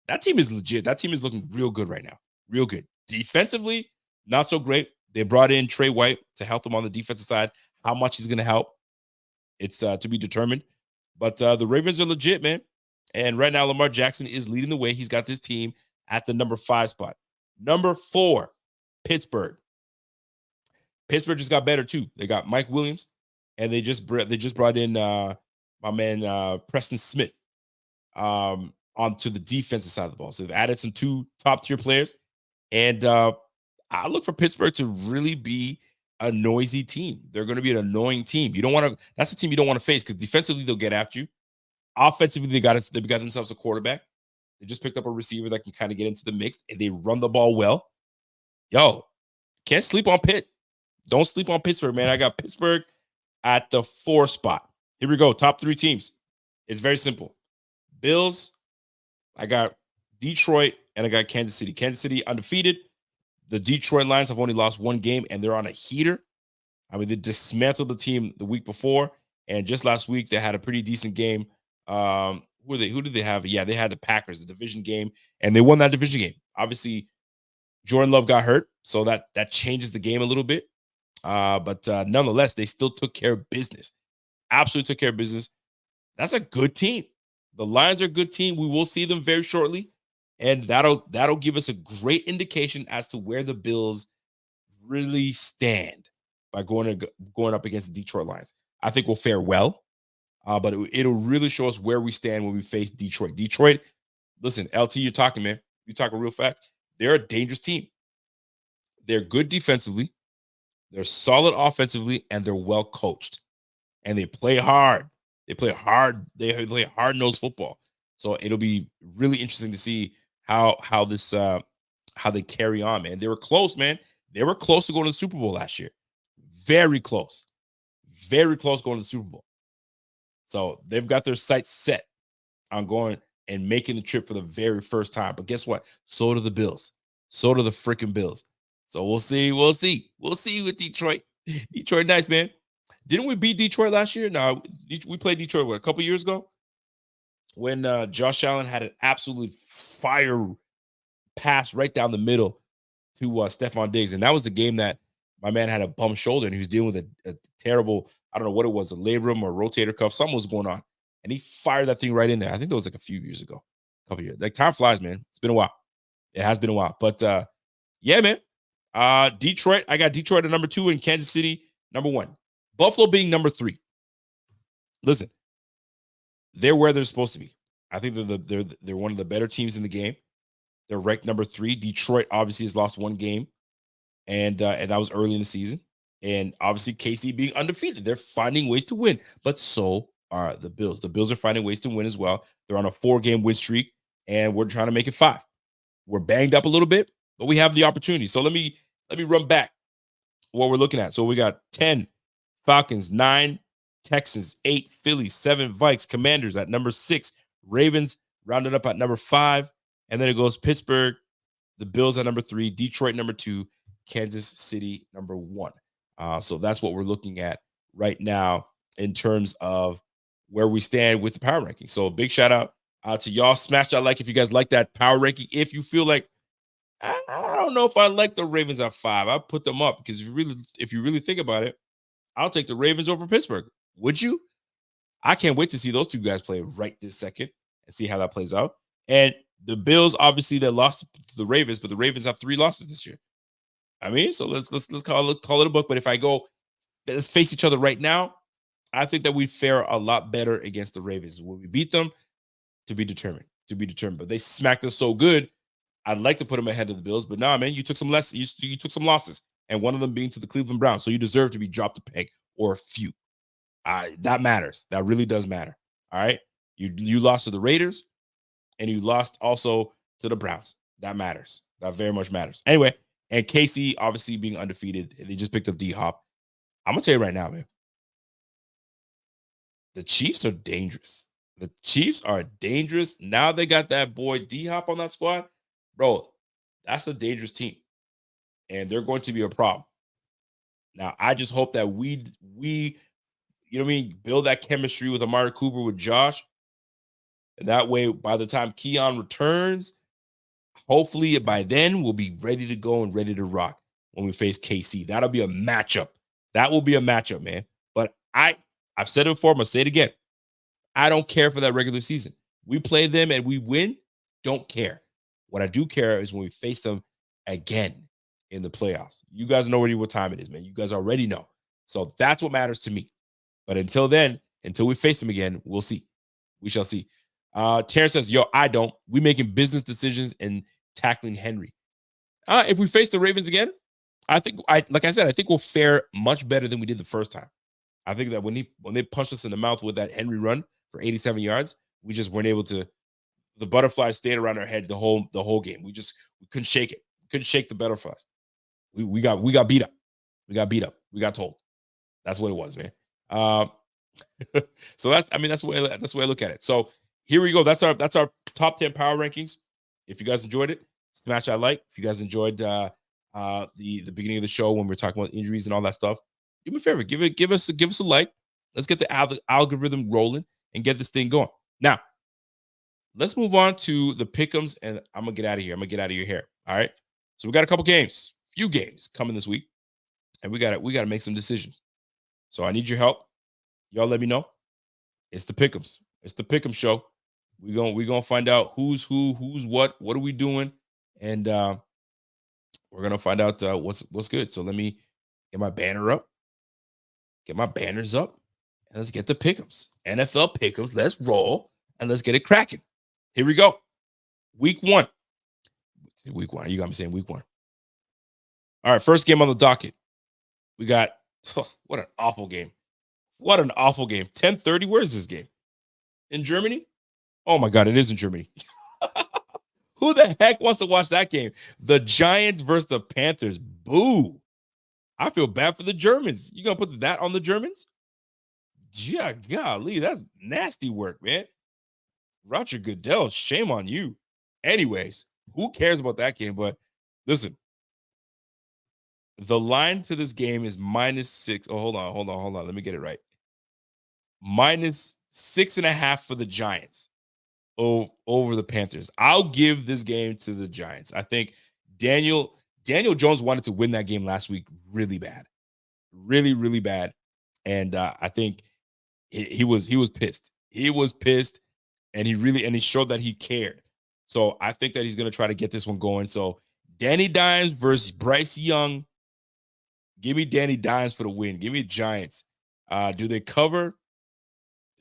That team is legit. That team is looking real good right now. Real good. Defensively, not so great. They brought in Trey White to help them on the defensive side. How much he's going to help, it's to be determined. But the Ravens are legit, man. And right now, Lamar Jackson is leading the way. He's got this team at the number 5 spot. Number 4, Pittsburgh. Pittsburgh just got better, too. They got Mike Williams, and they just brought in my man Preston Smith onto the defensive side of the ball. So they've added some 2 top-tier players. And I look for Pittsburgh to really be a noisy team. They're going to be an annoying team. You don't want to. That's a team you don't want to face because defensively they'll get after you. Offensively, they got themselves a quarterback. They just picked up a receiver that can kind of get into the mix, and they run the ball well. Yo, can't sleep on Pitt. Don't sleep on Pittsburgh, man. I got Pittsburgh at the 4 spot. Here we go. Top 3 teams. It's very simple. Bills. I got Detroit, and I got Kansas City. Kansas City undefeated. The Detroit Lions have only lost 1 game, and they're on a heater. I mean, they dismantled the team the week before, and just last week they had a pretty decent game. Who did they have? Yeah, they had the Packers, the division game, and they won that division game. Obviously, Jordan Love got hurt, so that changes the game a little bit. But nonetheless, they still took care of business. Absolutely took care of business. That's a good team. The Lions are a good team. We will see them very shortly. And that'll give us a great indication as to where the Bills really stand by going up against the Detroit Lions. I think we'll fare well, but it'll really show us where we stand when we face Detroit. Detroit, listen, LT, you're talking, man. You're talking real fast. They're a dangerous team. They're good defensively. They're solid offensively, and they're well coached. And they play hard. They play hard. They play hard-nosed football. So it'll be really interesting to see how they carry on, man. They were close, man. They were close to going to the Super Bowl last year. Very close. Very close going to the Super Bowl. So they've got their sights set on going and making the trip for the very first time. But guess what? So do the Bills. So do the freaking Bills. So we'll see. We'll see with Detroit. Detroit, nice, man. Didn't we beat Detroit last year? No, we played Detroit, a couple years ago? When Josh Allen had an absolute fire pass right down the middle to Stephon Diggs. And that was the game that my man had a bum shoulder and he was dealing with a terrible, I don't know what it was, a labrum or rotator cuff. Something was going on. and he fired that thing right in there. I think that was like a few years ago, a couple years. Like time flies, man. It's been a while. It has been a while, but yeah, man. Detroit. I got Detroit at number 2 and Kansas City number 1. Buffalo being number 3. Listen, they're where they're supposed to be. I think they're one of the better teams in the game. They're ranked number 3. Detroit obviously has lost 1 game, and that was early in the season. And obviously KC being undefeated, they're finding ways to win. But so are the Bills. The Bills are finding ways to win as well. They're on a 4-game win streak, and we're trying to make it 5. We're banged up a little bit, but we have the opportunity. So let me run back what we're looking at. So we got 10 Falcons, 9 Texans, 8 Phillies, 7 Vikes, Commanders at number 6, Ravens rounded up at number 5, and then it goes Pittsburgh, the Bills at number 3, Detroit number 2, Kansas City number 1. So that's what we're looking at right now in terms of where we stand with the power ranking. So big shout out to y'all. Smash that like if you guys like that power ranking. If you feel like I don't know if I like the Ravens at 5, I'll put them up because if you really think about it, I'll take the Ravens over Pittsburgh. Would you? I can't wait to see those 2 guys play right this second and see how that plays out. And the Bills, obviously, they lost to the Ravens, but the Ravens have 3 losses this year. I mean, so let's call it a book. But if I go, let's face each other right now, I think that we fare a lot better against the Ravens. When we beat them, to be determined. But they smacked us so good, I'd like to put them ahead of the Bills. But nah, man, you took some you took some losses, and one of them being to the Cleveland Browns. So you deserve to be dropped a peg or a few. That matters. That really does matter. All right. You lost to the Raiders, and you lost also to the Browns. That matters. That very much matters. Anyway, and KC obviously being undefeated, they just picked up D-Hop. I'm gonna tell you right now, man. The Chiefs are dangerous. The Chiefs are dangerous. Now they got that boy D-Hop on that squad. Bro, that's a dangerous team. And they're going to be a problem. Now, I just hope that we you know what I mean, build that chemistry with Amari Cooper, with Josh. And that way, by the time Keon returns, hopefully by then we'll be ready to go and ready to rock when we face KC. That'll be a matchup. That will be a matchup, man. But I've said it before, I'm going to say it again. I don't care for that regular season. We play them and we win, don't care. What I do care is when we face them again in the playoffs. You guys know already what time it is, man. You guys already know. So that's what matters to me. But until then, until we face them again, we'll see. We shall see. Terrence says, yo, I don't. We making business decisions and tackling Henry. If we face the Ravens again, I think we'll fare much better than we did the first time. I think that when they punched us in the mouth with that Henry run for 87 yards, we just weren't able to. The butterflies stayed around our head the whole game. We couldn't shake it. Couldn't shake the butterflies. We got beat up. We got beat up. We got told. That's what it was, man. So that's the way I look at it. So here we go. That's our top 10 power rankings. If you guys enjoyed it, smash that like. If you guys enjoyed the beginning of the show when we were talking about injuries and all that stuff, do me a favor, give us a like. Let's get the algorithm rolling and get this thing going. Now, let's move on to the pick'ems, and I'm gonna get out of here. I'm gonna get out of your hair. All right. So we got a few games coming this week, and we gotta make some decisions. So I need your help. Y'all let me know. It's the pick'ems. It's the pick'em show. We gonna find out who's what are we doing, and we're gonna find out what's good. So let me get my banner up, get my banners up, and let's get the pick'ems. NFL pick'ems. Let's roll and let's get it cracking. Here we go. Week 1. Week 1. You got me saying week 1. All right, first game on the docket. We got what an awful game. What an awful game. 10:30. Where is this game? In Germany? Oh my God, it is in Germany. Who the heck wants to watch that game? The Giants versus the Panthers. Boo. I feel bad for the Germans. You gonna put that on the Germans? Yeah, golly, that's nasty work, man. Roger Goodell, shame on you. Anyways, who cares about that game? But listen, the line to this game is -6. Oh, hold on. Let me get it right. -6.5 for the Giants over the Panthers. I'll give this game to the Giants. I think Daniel Jones wanted to win that game last week really bad. Really, really bad. And I think he was pissed. He was pissed, and he showed that he cared. So I think that he's going to try to get this one going. So Danny Dimes versus Bryce Young. Give me Danny Dimes for the win. Give me Giants. Do they cover?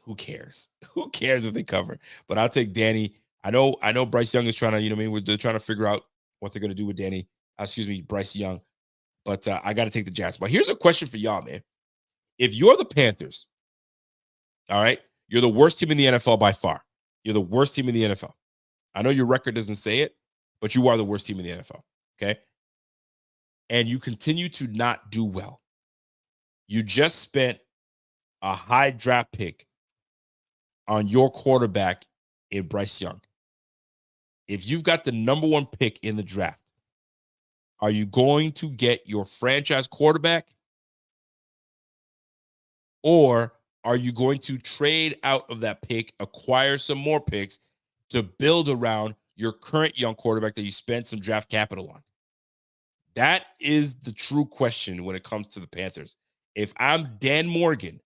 Who cares? Who cares if they cover? But I'll take Danny. I know Bryce Young is trying to, they're trying to figure out what they're going to do with Bryce Young. But I got to take the Giants. But here's a question for y'all, man. If you're the Panthers, all right, you're the worst team in the NFL by far. You're the worst team in the NFL. I know your record doesn't say it, but you are the worst team in the NFL, okay? And you continue to not do well. You just spent a high draft pick on your quarterback in Bryce Young. If you've got the number one pick in the draft, are you going to get your franchise quarterback? Or are you going to trade out of that pick, acquire some more picks to build around your current young quarterback that you spent some draft capital on? That is the true question when it comes to the Panthers. If I'm Dan Morgan,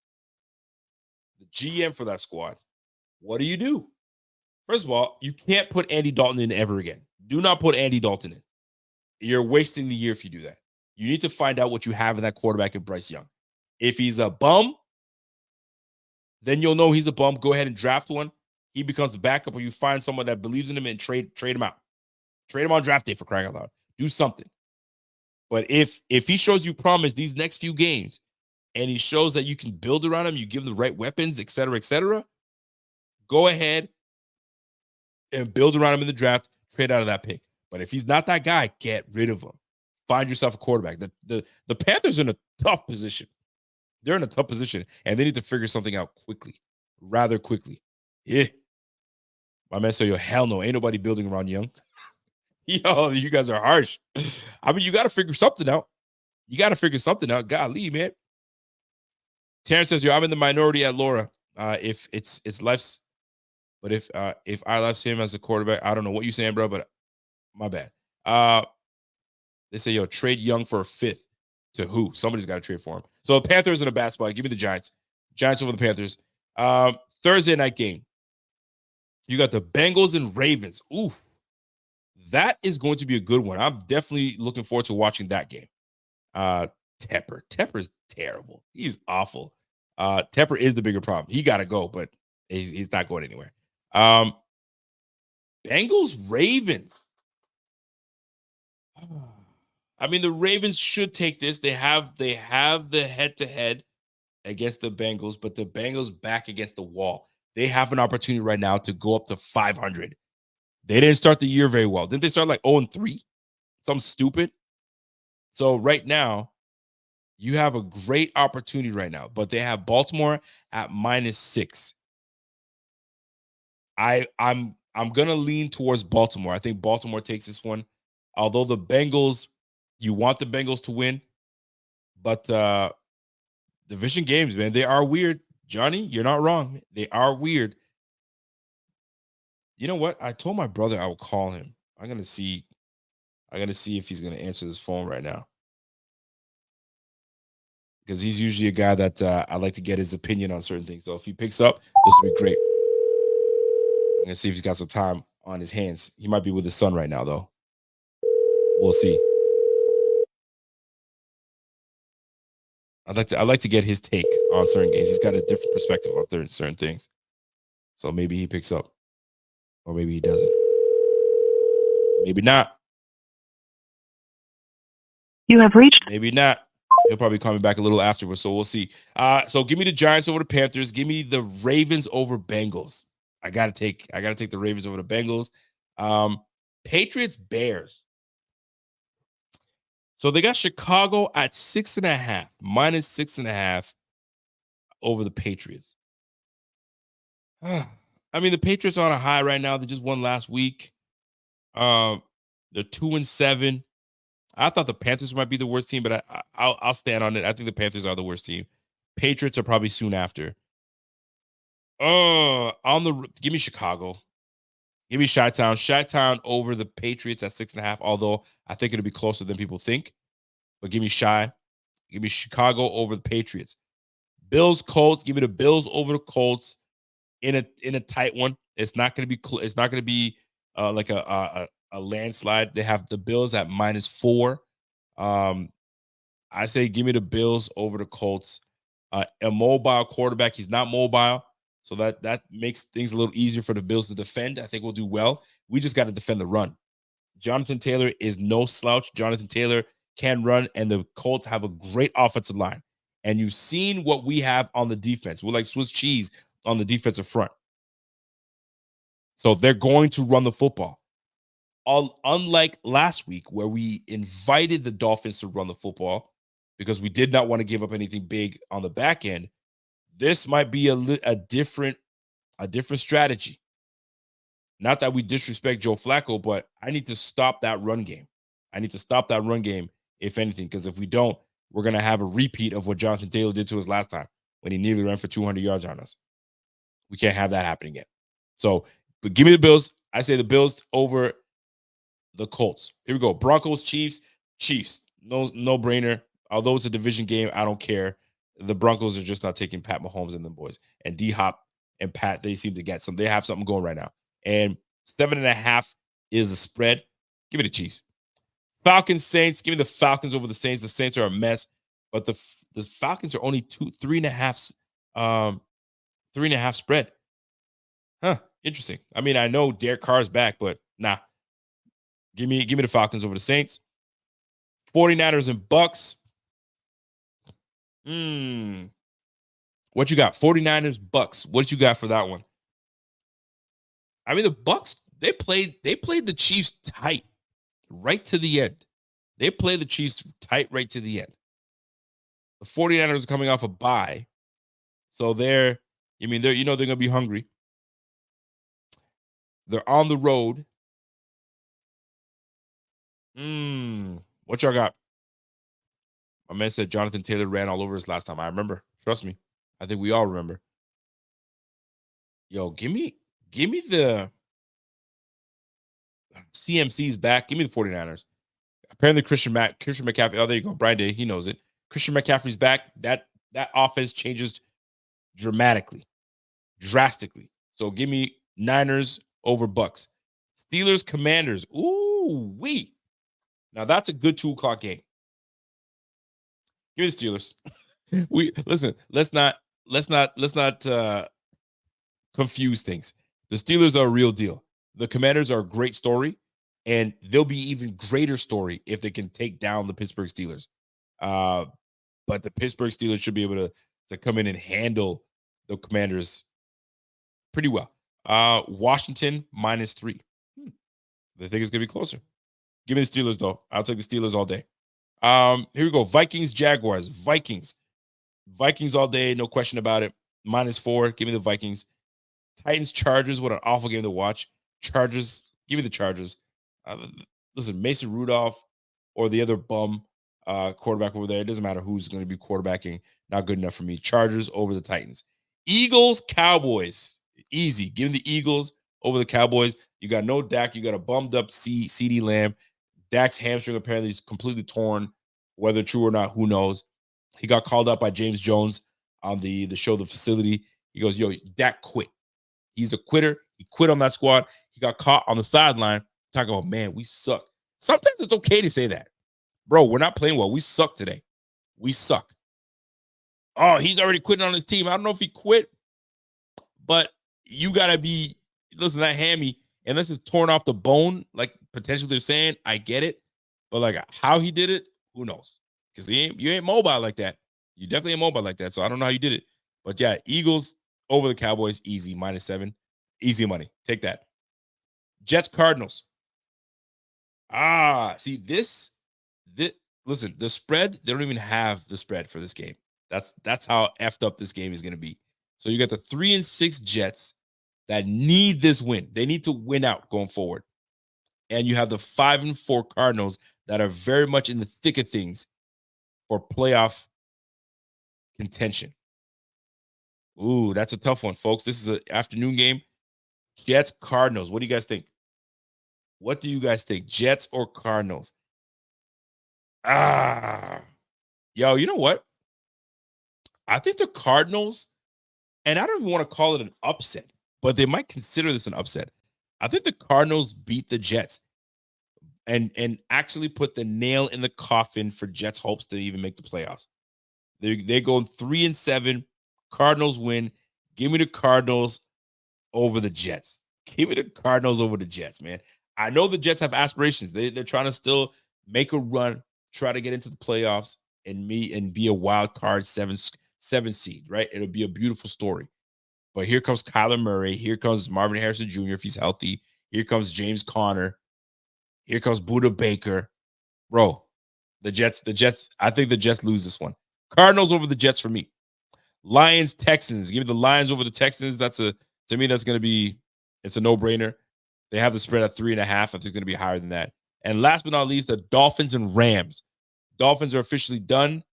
the GM for that squad, what do you do? First of all, you can't put Andy Dalton in ever again. Do not put Andy Dalton in. You're wasting the year if you do that. You need to find out what you have in that quarterback in Bryce Young. If he's a bum, then you'll know he's a bum. Go ahead and draft one. He becomes the backup, or you find someone that believes in him and trade him out. Trade him on draft day, for crying out loud. Do something. But if he shows you promise these next few games, and he shows that you can build around him, you give him the right weapons, et cetera, go ahead and build around him in the draft, trade out of that pick. But if he's not that guy, get rid of him. Find yourself a quarterback. The Panthers are in a tough position. They're in a tough position, and they need to figure something out quickly, rather quickly. Yeah. My man said, yo, hell no, ain't nobody building around Young. Yo, you guys are harsh. I mean, you got to figure something out. Golly, man. Terrence says, yo, I'm in the minority at Laura. If it's life's, but if I left him as a quarterback, I don't know what you're saying, bro, but my bad. They say, yo, trade Young for a fifth. To who? Somebody's got to trade for him. So the Panthers in a bad spot. Give me the Giants. Giants over the Panthers. Thursday night game. You got the Bengals and Ravens. Ooh, that is going to be a good one. I'm definitely looking forward to watching that game. Tepper's terrible. He's awful. Tepper is the bigger problem. He got to go, but he's not going anywhere. Bengals, Ravens. I mean, the Ravens should take this. They have the head-to-head against the Bengals, but the Bengals back against the wall. They have an opportunity right now to go up to 500. They didn't start the year very well. Didn't they start like 0-3? Something stupid. So right now, you have a great opportunity right now, but they have Baltimore at -6. I'm gonna lean towards Baltimore. I think Baltimore takes this one. Although the Bengals, you want the Bengals to win, but division games, man, they are weird. Johnny, you're not wrong. They are weird. You know what? I told my brother I would call him. I'm gonna see if he's gonna answer this phone right now, because he's usually a guy that I like to get his opinion on certain things. So if he picks up, this will be great. I'm gonna see if he's got some time on his hands. He might be with his son right now, though. We'll see. I'd like to get his take on certain games. He's got a different perspective on certain things. So maybe he picks up, or maybe he doesn't. Maybe not. You have reached. Maybe not. He'll probably call me back a little afterwards, so we'll see. So give me the Giants over the Panthers. Give me the Ravens over Bengals. I gotta take the Ravens over the Bengals. Patriots, Bears. So they got Chicago at 6.5, -6.5 over the Patriots. I mean, the Patriots are on a high right now. They just won last week. They're 2-7. I thought the Panthers might be the worst team, but I'll stand on it. I think the Panthers are the worst team. Patriots are probably soon after. Give me Chicago. Give me Chi-Town. Chi-Town over the Patriots at 6.5, although I think it'll be closer than people think. But give me Give me Chicago over the Patriots. Bills, Colts. Give me the Bills over the Colts in a tight one. It's not going to be it's not going to be like a landslide. They have the Bills at -4. I say give me the Bills over the Colts. A mobile quarterback. He's not mobile, so that makes things a little easier for the Bills to defend. I think we'll do well. We just got to defend the run. Jonathan Taylor is no slouch. Jonathan Taylor can run, and the Colts have a great offensive line. And you've seen what we have on the defense. We're like Swiss cheese on the defensive front. So they're going to run the football. Unlike last week, where we invited the Dolphins to run the football because we did not want to give up anything big on the back end, this might be a different strategy. Not that we disrespect Joe Flacco, but I need to stop that run game. I need to stop that run game, if anything, because if we don't, we're going to have a repeat of what Jonathan Taylor did to us last time when he nearly ran for 200 yards on us. We can't have that happen again. So, but give me the Bills. I say the Bills over the Colts. Here we go. Broncos, Chiefs. No brainer. Although it's a division game, I don't care. The Broncos are just not taking Pat Mahomes and them boys. And D-Hop and Pat, they seem to get some. They have something going right now. And 7.5 is the spread. Give me the Chiefs. Falcons, Saints. Give me the Falcons over the Saints. The Saints are a mess, but the Falcons are only 3.5 spread. Huh? Interesting. I mean, I know Derek Carr's back, but nah. Give me the Falcons over the Saints. 49ers and Bucks. What you got? 49ers, Bucks. What you got for that one? I mean, the Bucks, they played the Chiefs tight right to the end. They played the Chiefs tight right to the end. The 49ers are coming off a bye. So they're going to be hungry. They're on the road. What y'all got? My man said Jonathan Taylor ran all over us last time. I remember. Trust me. I think we all remember. Yo, give me the CMC's back. Give me the 49ers. Apparently Christian McCaffrey. Oh, there you go. Brian Day. He knows it. Christian McCaffrey's back. That offense changes drastically. So give me Niners over Bucks. Steelers, Commanders. Ooh, wee. Now that's a good 2:00 game. Give me the Steelers. Let's not confuse things. The Steelers are a real deal. The Commanders are a great story, and they'll be even greater story if they can take down the Pittsburgh Steelers. But the Pittsburgh Steelers should be able to come in and handle the Commanders pretty well. Washington -3. They think it's gonna be closer. Give me the Steelers though. I'll take the Steelers all day. Here we go. Vikings, Jaguars. Vikings all day, no question about it. -4. Give me the Vikings. Titans, Chargers. What an awful game to watch. Chargers. Give me the Chargers. Listen, Mason Rudolph or the other bum quarterback over there. It doesn't matter who's going to be quarterbacking. Not good enough for me. Chargers over the Titans. Eagles, Cowboys. Easy. Give me the Eagles over the Cowboys. You got no Dak. You got a bummed up CeeDee Lamb. Dak's hamstring apparently is completely torn. Whether true or not, who knows? He got called up by James Jones on the show, The Facility. He goes, yo, Dak quit. He's a quitter. He quit on that squad. He got caught on the sideline talking about, man, we suck. Sometimes it's okay to say that. Bro, we're not playing well. We suck today. We suck. Oh, he's already quitting on his team. I don't know if he quit, but you got to be, listen, that hammy, unless it's torn off the bone, like potentially they're saying, I get it. But like how he did it, who knows? Because you ain't mobile like that. You definitely ain't mobile like that. So I don't know how you did it. But yeah, Eagles over the Cowboys, easy, -7. Easy money. Take that. Jets, Cardinals. See this, listen, the spread, they don't even have the spread for this game. That's how effed up this game is going to be. So you got the 3-6 Jets that need this win. They need to win out going forward. And you have the 5-4 Cardinals that are very much in the thick of things for playoff contention. Ooh, that's a tough one, folks. This is an afternoon game. Jets, Cardinals. What do you guys think? What do you guys think? Jets or Cardinals? Yo, you know what? I think the Cardinals, and I don't even want to call it an upset. but they might consider this an upset. I think the Cardinals beat the Jets and actually put the nail in the coffin for Jets' hopes to even make the playoffs. They're going 3-7. Cardinals win. Give me the Cardinals over the Jets. Give me the Cardinals over the Jets, man. I know the Jets have aspirations. They're trying to still make a run, try to get into the playoffs, and be a wild card seven seed, right? It'll be a beautiful story. But here comes Kyler Murray. Here comes Marvin Harrison Jr. if he's healthy. Here comes James Conner. Here comes Buda Baker. Bro, the Jets, I think the Jets lose this one. Cardinals over the Jets for me. Lions, Texans. Give me the Lions over the Texans. To me, that's going to be, it's a no-brainer. They have the spread at 3.5. I think it's going to be higher than that. And last but not least, the Dolphins and Rams. Dolphins are officially done.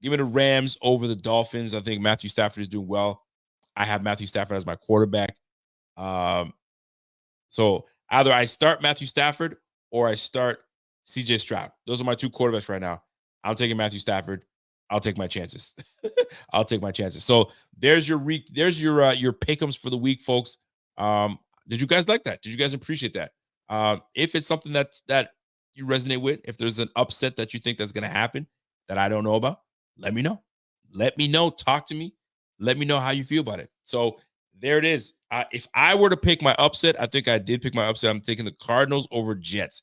Give me the Rams over the Dolphins. I think Matthew Stafford is doing well. I have Matthew Stafford as my quarterback. So either I start Matthew Stafford or I start CJ Stroud. Those are my two quarterbacks right now. I'm taking Matthew Stafford. I'll take my chances. I'll take my chances. So there's your pick'ems for the week, folks. Did you guys like that? Did you guys appreciate that? If it's something that you resonate with, if there's an upset that you think that's going to happen that I don't know about, let me know. Let me know. Talk to me. Let me know how you feel about it. So there it is. If I were to pick my upset, I think I did pick my upset. I'm taking the Cardinals over Jets.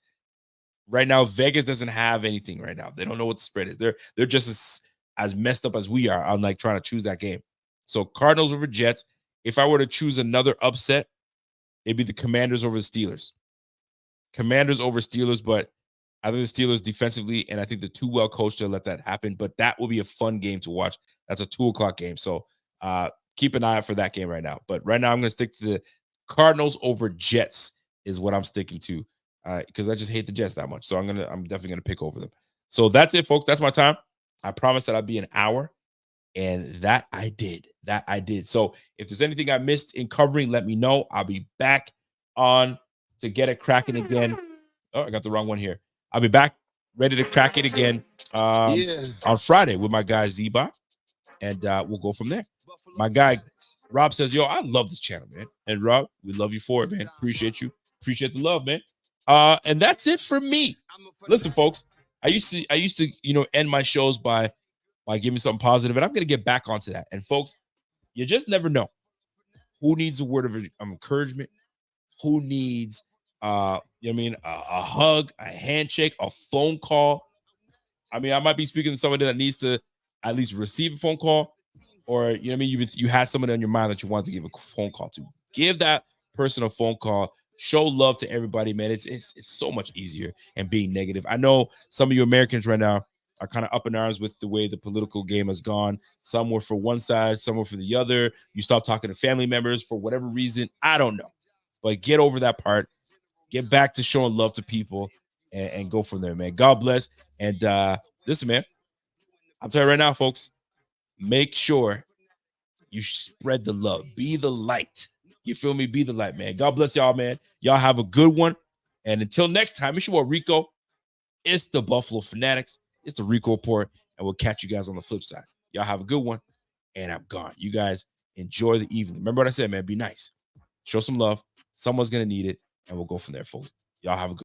Right now, Vegas doesn't have anything right now. They don't know what the spread is. They're just as messed up as we are on like trying to choose that game. So Cardinals over Jets. If I were to choose another upset, it'd be the Commanders over the Steelers. Commanders over Steelers, but I think the Steelers defensively, and I think they're too well coached to let that happen. But that will be a fun game to watch. That's a 2:00 game. So keep an eye out for that game right now. But right now, I'm going to stick to the Cardinals over Jets is what I'm sticking to because I just hate the Jets that much. So I'm definitely going to pick over them. So that's it, folks. That's my time. I promised that I'd be an hour, and that I did. So if there's anything I missed in covering, let me know. I'll be back on to get it cracking again. Oh, I got the wrong one here. I'll be back ready to crack it again on Friday with my guy Z-Bot, and we'll go from there. My guy Rob says, yo, I love this channel, man. And Rob, we love you for it, man. Appreciate you. Appreciate the love, man. And that's it for me. Listen, folks, I used to, end my shows by giving something positive, and I'm going to get back onto that. And folks, you just never know who needs a word of encouragement, who needs, a hug, a handshake, a phone call. I mean, I might be speaking to somebody that needs to at least receive a phone call, or you had somebody on your mind that you want to give a phone call to. Give that person a phone call. Show love to everybody, man. It's so much easier and being negative. I know some of you Americans right now are kind of up in arms with the way the political game has gone. Some were for one side, some were for the other. You stop talking to family members for whatever reason. I don't know. But get over that part. Get back to showing love to people and go from there, man. God bless. And listen, man, I'll tell you right now, folks, make sure you spread the love. Be the light. You feel me? Be the light, man. God bless y'all, man. Y'all have a good one. And until next time, it's your boy Rico. It's the Buffalo Fanatics. It's the Rico Report. And we'll catch you guys on the flip side. Y'all have a good one. And I'm gone. You guys enjoy the evening. Remember what I said, man. Be nice. Show some love. Someone's going to need it. And we'll go from there, folks. Y'all have a good